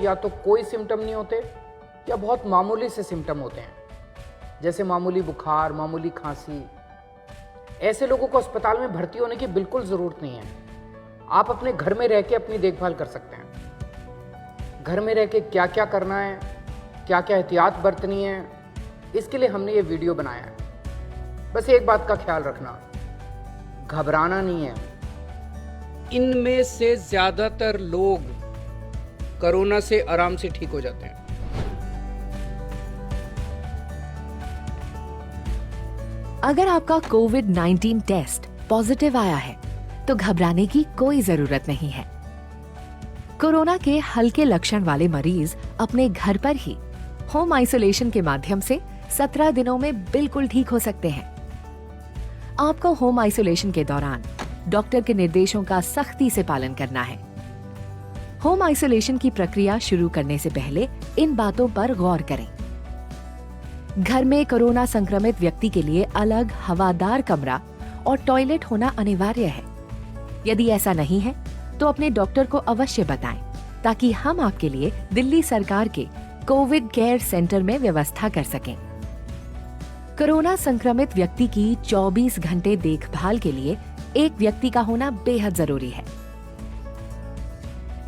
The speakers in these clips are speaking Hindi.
या तो कोई सिम्टम नहीं होते या बहुत मामूली से सिम्टम होते हैं, जैसे मामूली बुखार, मामूली खांसी। ऐसे लोगों को अस्पताल में भर्ती होने की बिल्कुल ज़रूरत नहीं है। आप अपने घर में रह के अपनी देखभाल कर सकते हैं। घर में रह के क्या क्या करना है, क्या क्या एहतियात बरतनी है, इसके लिए हमने ये वीडियो बनाया है। बस एक बात का ख्याल रखना, घबराना नहीं है। इनमें से ज़्यादातर लोग कोरोना से आराम से ठीक हो जाते हैं। अगर आपका कोविड-19 टेस्ट पॉजिटिव आया है तो घबराने की कोई जरूरत नहीं है। कोरोना के हल्के लक्षण वाले मरीज अपने घर पर ही होम आइसोलेशन के माध्यम से 17 दिनों में बिल्कुल ठीक हो सकते हैं। आपको होम आइसोलेशन के दौरान डॉक्टर के निर्देशों का सख्ती से पालन करना है। होम आइसोलेशन की प्रक्रिया शुरू करने से पहले इन बातों पर गौर करें। घर में कोरोना संक्रमित व्यक्ति के लिए अलग हवादार कमरा और टॉयलेट होना अनिवार्य है। यदि ऐसा नहीं है तो अपने डॉक्टर को अवश्य बताएं ताकि हम आपके लिए दिल्ली सरकार के कोविड केयर सेंटर में व्यवस्था कर सकें। कोरोना संक्रमित व्यक्ति की 24 घंटे देखभाल के लिए एक व्यक्ति का होना बेहद जरूरी है।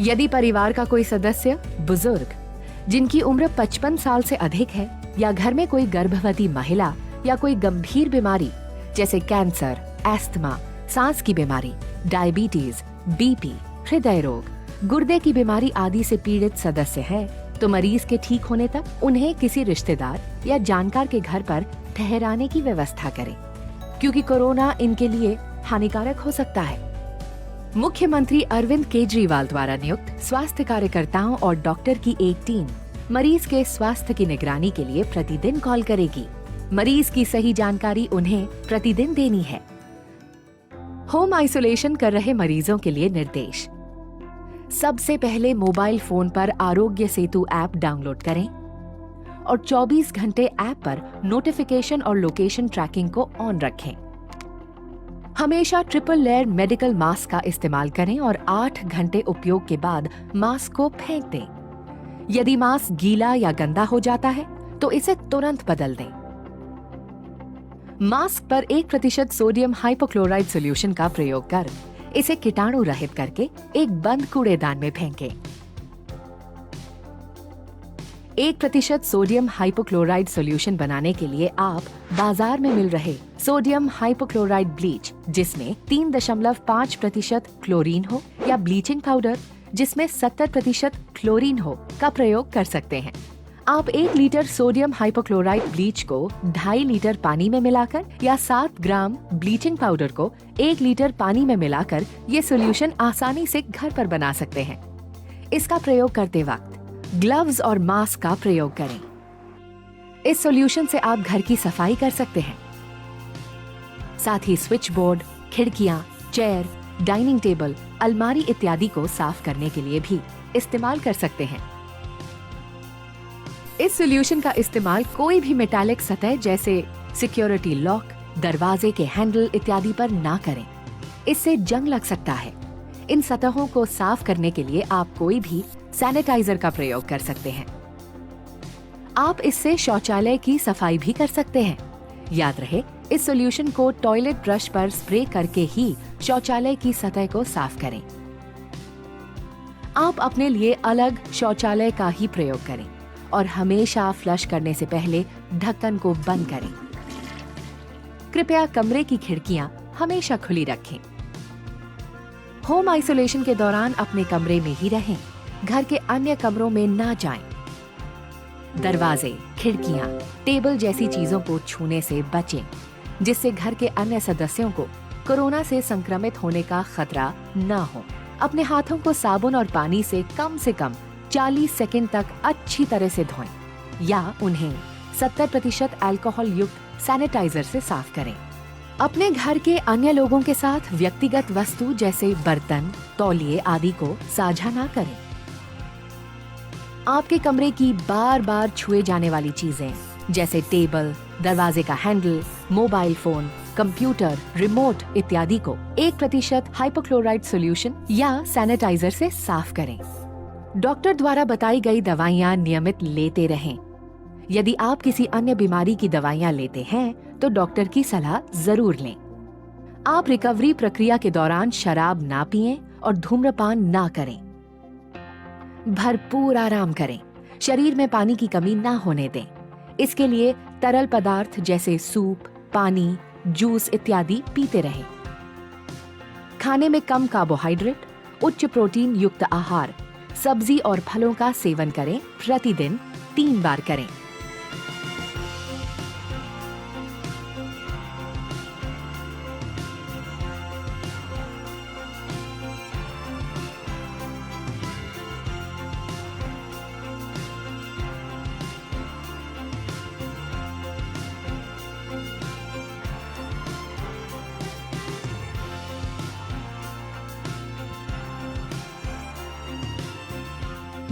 यदि परिवार का कोई सदस्य बुजुर्ग जिनकी उम्र 55 साल से अधिक है या घर में कोई गर्भवती महिला या कोई गंभीर बीमारी जैसे कैंसर, एस्थमा, सांस की बीमारी, डायबिटीज, बीपी, हृदय रोग, गुर्दे की बीमारी आदि से पीड़ित सदस्य है तो मरीज के ठीक होने तक उन्हें किसी रिश्तेदार या जानकार के घर पर ठहराने की व्यवस्था करें, क्योंकि कोरोना इनके लिए हानिकारक हो सकता है। मुख्यमंत्री अरविंद केजरीवाल द्वारा नियुक्त स्वास्थ्य कार्यकर्ताओं और डॉक्टर की एक टीम मरीज के स्वास्थ्य की निगरानी के लिए प्रतिदिन कॉल करेगी। मरीज की सही जानकारी उन्हें प्रतिदिन देनी है। होम आइसोलेशन कर रहे मरीजों के लिए निर्देश। सबसे पहले मोबाइल फोन पर आरोग्य सेतु ऐप डाउनलोड करें और 24 घंटे ऐप पर नोटिफिकेशन और लोकेशन ट्रैकिंग को ऑन रखें। हमेशा ट्रिपल लेयर मेडिकल मास्क का इस्तेमाल करें और 8 घंटे उपयोग के बाद मास्क को फेंक दें। यदि मास्क गीला या गंदा हो जाता है तो इसे तुरंत बदल दें। मास्क पर 1% सोडियम हाइपोक्लोराइड सॉल्यूशन का प्रयोग कर इसे कीटाणु रहित करके एक बंद कूड़ेदान में फेंकें। 1% सोडियम हाइपोक्लोराइड सॉल्यूशन बनाने के लिए आप बाजार में मिल रहे सोडियम हाइपोक्लोराइड ब्लीच जिसमें 3.5% क्लोरीन हो या ब्लीचिंग पाउडर जिसमें 70% क्लोरीन हो का प्रयोग कर सकते हैं। आप 1 लीटर सोडियम हाइपोक्लोराइड ब्लीच को 2.5 लीटर पानी में मिलाकर या 7 ग्राम ब्लीचिंग पाउडर को 1 लीटर पानी में मिलाकर ये सॉल्यूशन आसानी से घर पर बना सकते हैं। इसका प्रयोग करते वक्त ग्लव्स और मास्क का प्रयोग करें। इस सॉल्यूशन से आप घर की सफाई कर सकते हैं। साथ ही स्विच बोर्ड, खिड़कियां, चेयर, डाइनिंग टेबल, अलमारी इत्यादि को साफ करने के लिए भी इस्तेमाल कर सकते हैं। इस सॉल्यूशन का इस्तेमाल कोई भी मेटालिक सतह जैसे सिक्योरिटी लॉक, दरवाजे के हैंडल इत्यादि पर ना करें। इससे जंग लग सकता है। इन सतहों को साफ करने के लिए आप कोई भी सैनिटाइजर का प्रयोग कर सकते हैं। आप इससे शौचालय की सफाई भी कर सकते हैं। याद रहे, इस सॉल्यूशन को टॉयलेट ब्रश पर स्प्रे करके ही शौचालय की सतह को साफ करें। आप अपने लिए अलग शौचालय का ही प्रयोग करें और हमेशा फ्लश करने से पहले ढक्कन को बंद करें। कृपया कमरे की खिड़कियां हमेशा खुली रखें। होम आइसोलेशन के दौरान अपने कमरे में ही रहें, घर के अन्य कमरों में ना जाएं। दरवाजे, खिड़कियां, टेबल जैसी चीजों को छूने से बचें, जिससे घर के अन्य सदस्यों को कोरोना से संक्रमित होने का खतरा न हो। अपने हाथों को साबुन और पानी से कम 40 सेकंड तक अच्छी तरह से धोएं या उन्हें 70% अल्कोहल युक्त सैनिटाइजर से साफ करें। अपने घर के अन्य लोगों के साथ व्यक्तिगत वस्तु जैसे बर्तन, तौलिए आदि को साझा ना करें। आपके कमरे की बार बार छुए जाने वाली चीजें जैसे टेबल, दरवाजे का handle, mobile phone, computer, remote इत्यादि को 1% हाइपोक्लोराइड सॉल्यूशन या सैनिटाइजर से साफ करें। डॉक्टर द्वारा बताई गई दवाइयां नियमित लेते रहें। यदि आप किसी अन्य बीमारी की दवाइयां लेते हैं तो डॉक्टर की सलाह जरूर लें। आप रिकवरी प्रक्रिया के दौरान शराब ना पिएं और धूम्रपान ना करें। भरपूर आराम करें। शरीर में पानी की कमी ना होने दें। इसके लिए तरल पदार्थ जैसे सूप, पानी, जूस इत्यादि पीते रहें। खाने में कम कार्बोहाइड्रेट, उच्च प्रोटीन युक्त आहार, सब्जी और फलों का सेवन करें। प्रतिदिन 3 बार करें।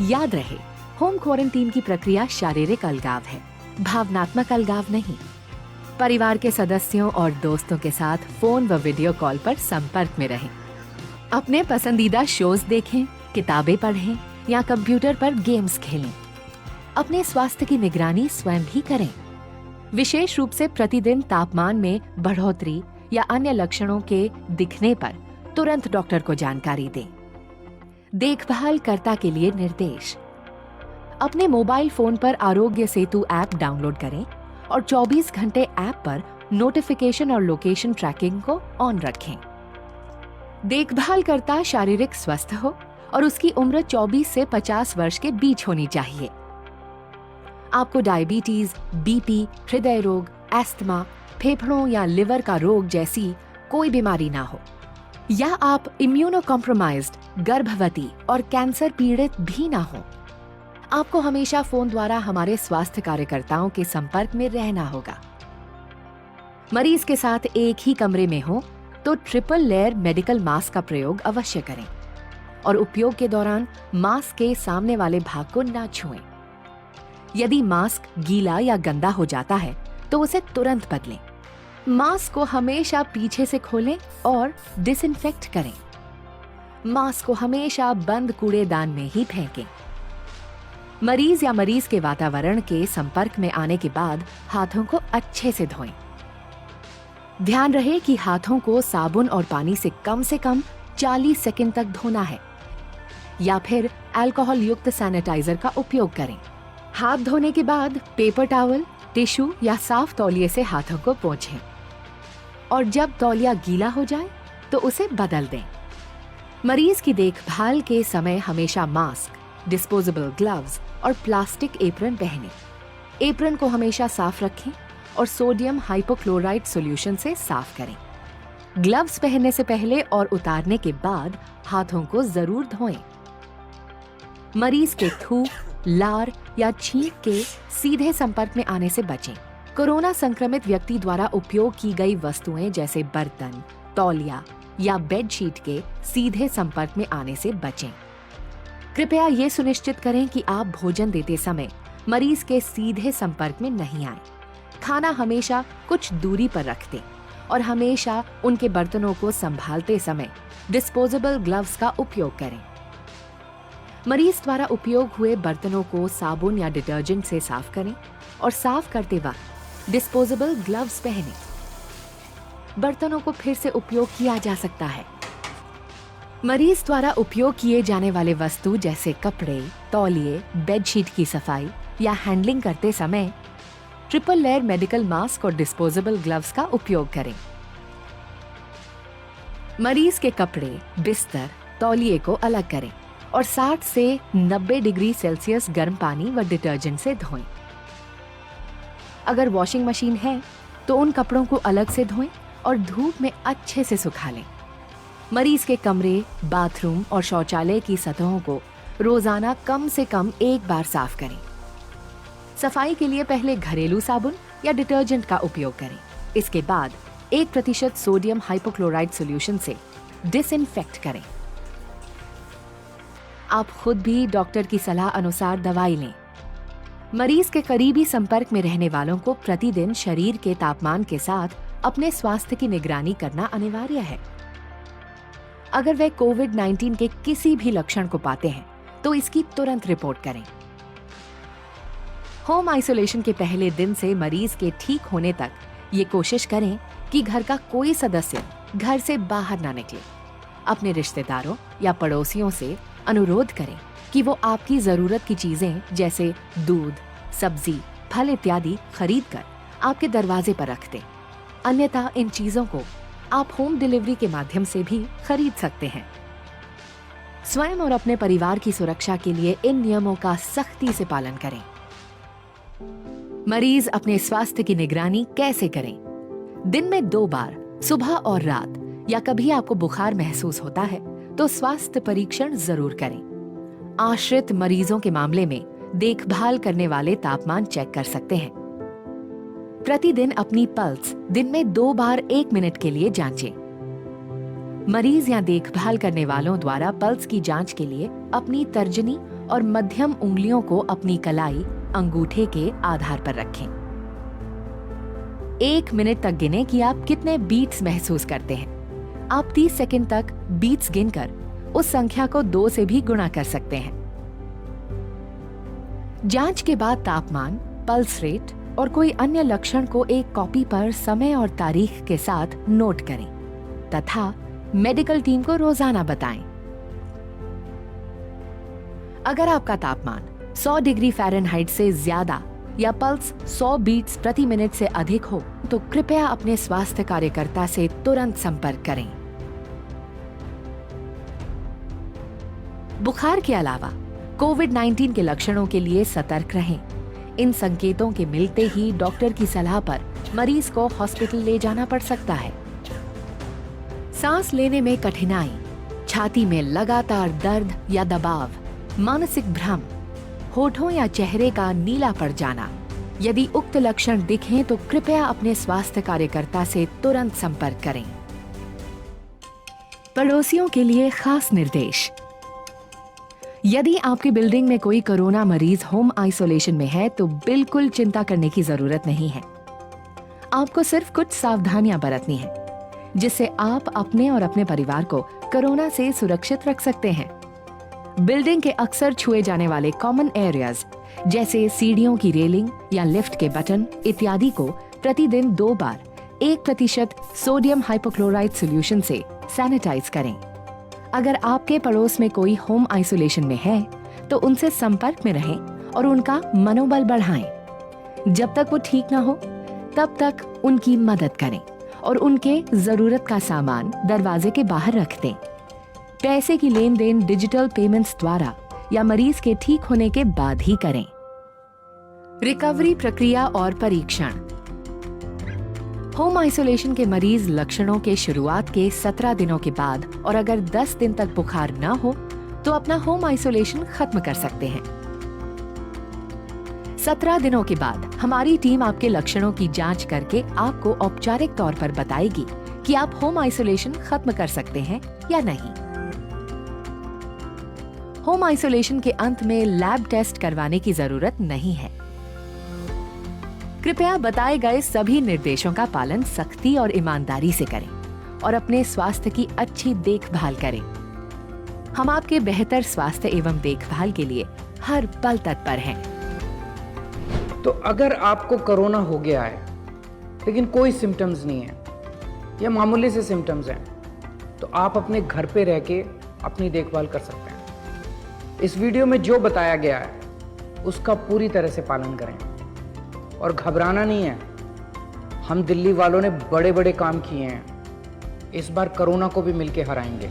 याद रहे, होम क्वारंटीन की प्रक्रिया शारीरिक अलगाव है, भावनात्मक अलगाव नहीं। परिवार के सदस्यों और दोस्तों के साथ फोन व वीडियो कॉल पर संपर्क में रहें। अपने पसंदीदा शोज देखें, किताबें पढ़ें या कंप्यूटर पर गेम्स खेलें। अपने स्वास्थ्य की निगरानी स्वयं भी करें। विशेष रूप से प्रतिदिन तापमान में बढ़ोतरी या अन्य लक्षणों के दिखने पर तुरंत डॉक्टर को जानकारी दें। देखभाल कर्ता के लिए निर्देश। अपने मोबाइल फोन पर आरोग्य सेतु ऐप डाउनलोड करें और 24 घंटे ऐप पर नोटिफिकेशन और लोकेशन ट्रैकिंग को ऑन रखें। देखभाल कर्ता शारीरिक स्वस्थ हो और उसकी उम्र 24 से 50 वर्ष के बीच होनी चाहिए। आपको डायबिटीज, बीपी, हृदय रोग, एस्थमा, फेफड़ों या लिवर का रोग जैसी कोई बीमारी ना हो, या आप इम्यूनो कॉम्प्रोमाइज्ड, गर्भवती और कैंसर पीड़ित भी ना हो। आपको हमेशा फोन द्वारा हमारे स्वास्थ्य कार्यकर्ताओं के संपर्क में रहना होगा। मरीज के साथ एक ही कमरे में हो तो ट्रिपल लेयर मेडिकल मास्क का प्रयोग अवश्य करें और उपयोग के दौरान मास्क के सामने वाले भाग को न छुएं। यदि मास्क गीला या गंदा हो जाता है तो उसे तुरंत बदलें। मास्क को हमेशा पीछे से खोलें और डिसइंफेक्ट करें। मास्क को हमेशा बंद कूड़ेदान में ही फेंकें। मरीज या मरीज के वातावरण के संपर्क में आने के बाद हाथों को अच्छे से धोएं। ध्यान रहे कि हाथों को साबुन और पानी से कम 40 सेकंड तक धोना है या फिर अल्कोहल युक्त सैनिटाइजर का उपयोग करें। हाथ धोने के बाद पेपर टॉवल, टिश्यू या साफ तौलिए से हाथों को पोंछें और जब तौलिया गीला हो जाए तो उसे बदल दें। मरीज की देखभाल के समय हमेशा मास्क, डिस्पोजेबल ग्लव्स और प्लास्टिक एप्रन पहनें। एप्रन को हमेशा साफ रखें और सोडियम हाइपोक्लोराइड सॉल्यूशन से साफ करें। ग्लव्स पहनने से पहले और उतारने के बाद हाथों को जरूर धोएं। मरीज के थूक, लार या छींक के सीधे संपर्क में आने से बचें। कोरोना संक्रमित व्यक्ति द्वारा उपयोग की गई वस्तुएं जैसे बर्तन, तौलिया या बेडशीट के सीधे संपर्क में आने से बचें। कृपया ये सुनिश्चित करें कि आप भोजन देते समय मरीज के सीधे संपर्क में नहीं आए। खाना हमेशा कुछ दूरी पर रख दें और हमेशा उनके बर्तनों को संभालते समय डिस्पोजेबल ग्लव्स का उपयोग करें। मरीज द्वारा उपयोग हुए बर्तनों को साबुन या डिटर्जेंट से साफ करें और साफ करते वक्त डिस्पोजेबल ग्लव्स पहनें। बर्तनों को फिर से उपयोग किया जा सकता है। मरीज द्वारा उपयोग किए जाने वाले वस्तु जैसे कपड़े, तौलिए, बेडशीट की सफाई या हैंडलिंग करते समय ट्रिपल लेयर मेडिकल मास्क और डिस्पोजेबल ग्लव्स का उपयोग करें। मरीज के कपड़े, बिस्तर, तौलिए को अलग करें और 60 से 90 डिग्री सेल्सियस गर्म पानी व डिटर्जेंट से धोएं। अगर वॉशिंग मशीन है तो उन कपड़ों को अलग से धोएं और धूप में अच्छे से सुखा लें। मरीज के कमरे, बाथरूम और शौचालय की सतहों को रोजाना कम से कम एक बार साफ करें। सफाई के लिए पहले घरेलू साबुन या डिटर्जेंट का उपयोग करें। इसके बाद 1% सोडियम हाइपोक्लोराइड सॉल्यूशन से डिसइंफेक्ट करें। आप खुद भी डॉक्टर की सलाह अनुसार दवाई लें। मरीज के करीबी संपर्क में रहने वालों को प्रतिदिन शरीर के तापमान के साथ अपने स्वास्थ्य की निगरानी करना अनिवार्य है। अगर वे कोविड-19 के किसी भी लक्षण को पाते हैं तो इसकी तुरंत रिपोर्ट करें। होम आइसोलेशन के पहले दिन से मरीज के ठीक होने तक ये कोशिश करें कि घर का कोई सदस्य घर से बाहर ना निकले। अपने रिश्तेदारों या पड़ोसियों से अनुरोध करें कि वो आपकी जरूरत की चीजें जैसे दूध, सब्जी, फल इत्यादि खरीद कर आपके दरवाजे पर रख दें। अन्यथा इन चीजों को आप होम डिलीवरी के माध्यम से भी खरीद सकते हैं। स्वयं और अपने परिवार की सुरक्षा के लिए इन नियमों का सख्ती से पालन करें। मरीज अपने स्वास्थ्य की निगरानी कैसे करें? दिन में 2 बार, सुबह और रात, या कभी आपको बुखार महसूस होता है तो स्वास्थ्य परीक्षण जरूर करें। आश्रित मरीजों के मामले में देखभाल करने वाले तापमान चेक कर सकते हैं। प्रतिदिन अपनी पल्स दिन में 2 बार 1 मिनट के लिए जांचें। मरीज या देखभाल करने वालों द्वारा पल्स की जांच के लिए अपनी तर्जनी और मध्यम उंगलियों को अपनी कलाई, अंगूठे के आधार पर रखें। 1 मिनट तक गिने कि आप कितने बीट्स महसूस करते हैं। आप 30 सेकंड तक बीट्स गिनकर उस संख्या को 2 से भी गुणा कर सकते हैं। जांच के बाद तापमान, पल्स रेट और कोई अन्य लक्षण को एक कॉपी पर समय और तारीख के साथ नोट करें तथा मेडिकल टीम को रोजाना बताएं। अगर आपका तापमान 100 डिग्री फ़ारेनहाइट से ज्यादा या पल्स 100 बीट्स प्रति मिनट से अधिक हो तो कृपया अपने स्वास्थ्य कार्यकर्ता से तुरंत संपर्क करें। बुखार के अलावा कोविड-19 के लक्षणों के लिए सतर्क रहें। इन संकेतों के मिलते ही डॉक्टर की सलाह पर मरीज को हॉस्पिटल ले जाना पड़ सकता है। सांस लेने में कठिनाई, छाती में लगातार दर्द या दबाव, मानसिक भ्रम, होठों या चेहरे का नीला पड़ जाना, यदि उक्त लक्षण दिखें तो कृपया अपने स्वास्थ्य कार्यकर्ता से तुरंत संपर्क करें। पड़ोसियों के लिए खास निर्देश। यदि आपकी बिल्डिंग में कोई कोरोना मरीज होम आइसोलेशन में है तो बिल्कुल चिंता करने की जरूरत नहीं है। आपको सिर्फ कुछ सावधानियां बरतनी है जिससे आप अपने और अपने परिवार को कोरोना से सुरक्षित रख सकते हैं। बिल्डिंग के अक्सर छुए जाने वाले कॉमन एरियाज जैसे सीढ़ियों की रेलिंग या लिफ्ट के बटन इत्यादि को प्रतिदिन 2 बार 1% सोडियम हाइपोक्लोराइड सॉल्यूशन से सैनिटाइज करें। अगर आपके पड़ोस में कोई होम आइसोलेशन में है तो उनसे संपर्क में रहें और उनका मनोबल बढ़ाएं। जब तक वो ठीक ना हो तब तक उनकी मदद करें और उनके जरूरत का सामान दरवाजे के बाहर रख दें। पैसे की लेन देन डिजिटल पेमेंट्स द्वारा या मरीज के ठीक होने के बाद ही करें। रिकवरी प्रक्रिया और परीक्षण। होम आइसोलेशन के मरीज लक्षणों के शुरुआत के 17 दिनों के बाद और अगर 10 दिन तक बुखार न हो तो अपना होम आइसोलेशन खत्म कर सकते हैं। 17 दिनों के बाद हमारी टीम आपके लक्षणों की जांच करके आपको औपचारिक तौर पर बताएगी कि आप होम आइसोलेशन खत्म कर सकते हैं या नहीं। होम आइसोलेशन के अंत में लैब टेस्ट करवाने की जरूरत नहीं है। कृपया बताए गए सभी निर्देशों का पालन सख्ती और ईमानदारी से करें और अपने स्वास्थ्य की अच्छी देखभाल करें। हम आपके बेहतर स्वास्थ्य एवं देखभाल के लिए हर पल तत्पर हैं। तो अगर आपको कोरोना हो गया है लेकिन कोई सिम्टम्स नहीं है या मामूली से सिम्टम्स हैं तो आप अपने घर पे रह के अपनी देखभाल कर सकते हैं। इस वीडियो में जो बताया गया है उसका पूरी तरह से पालन करें और घबराना नहीं है। हम दिल्ली वालों ने बड़े बड़े काम किए हैं, इस बार कोरोना को भी मिलके हराएंगे।